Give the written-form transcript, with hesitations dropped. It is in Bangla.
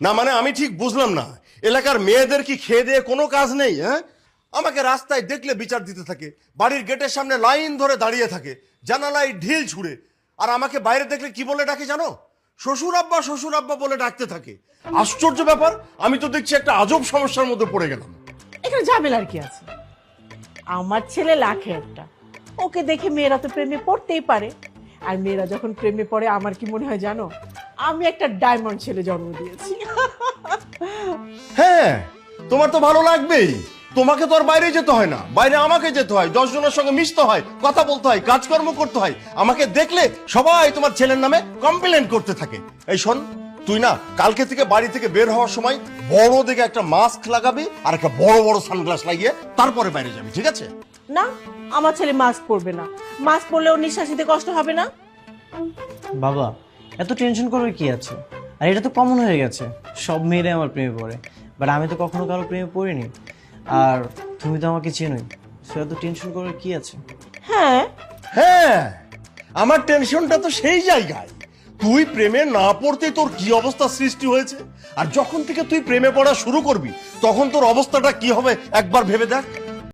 না মানে আমি ঠিক বুঝলাম না, এলাকার মেয়েদের কি খেয়ে দিয়ে কোনো কাজ নেই? হ্যাঁ, আমাকে রাস্তায় দেখলে বিচার দিতে থাকে, বাড়ির গেটের সামনে লাইন ধরে দাঁড়িয়ে থাকে, জানালায় ঢিল ছুঁড়ে, আর আমাকে বাইরে দেখলে কি বলে ডাকে জানো? শ্বশুর আব্বা বলে ডাকতে থাকে। আশ্চর্য ব্যাপার, আমি তো দেখছি একটা আজব সমস্যার মধ্যে পড়ে গেলাম। এখানে ঝামেলার কি আছে? আমার ছেলে লাখে একটা, ওকে দেখে মেয়েরা তো প্রেমে পড়তেই পারে। আর মেয়েরা যখন প্রেমে পড়ে আমার কি মনে হয় জানো, আমি একটা ডায়মন্ড ছেলে জন্ম দিয়েছি। হ্যাঁ, তোমার তো ভালো লাগবেই। তোমাকে তো আর বাইরে যেতে হয় না, বাইরে আমাকে যেতে হয়, 10 জনের সঙ্গে মিশতে হয়, কথা বলতে হয়, কাজকর্ম করতে হয়। আমাকে দেখলে সবাই তোমার ছেলের নামে কমপ্লেন করতে থাকে। এই শোন, তুই না কালকে থেকে বাড়ি থেকে বের হওয়ার সময় বড় দেখে একটা মাস্ক লাগাবি আর একটা বড় বড় সানগ্লাস লাগিয়ে তারপরে বাইরে যাবি, ঠিক আছে? না, আমার ছেলে মাস্ক পরবে না। মাস্ক পরলে ওর নিঃশ্বাস নিতে কষ্ট হবে না? বাবা, এত টেনশন করার কি আছে? আর এটা তো কমন হয়ে গেছে, সব মেয়েরাই আমার প্রেমে পড়ে। বাট আমি তো কখনো কারো প্রেমে পড়িনি, আর তুমি তো আমাকে চেনোই, সো এত টেনশন করার কি আছে? হ্যাঁ, হ্যাঁ, আমার টেনশনটা তো সেই জায়গায়। তুই প্রেমে না পড়তে তোর কি অবস্থা সৃষ্টি হয়েছে, আর যখন থেকে তুই প্রেমে পড়া শুরু করবি তখন তোর অবস্থাটা কি হবে একবার ভেবে দেখ।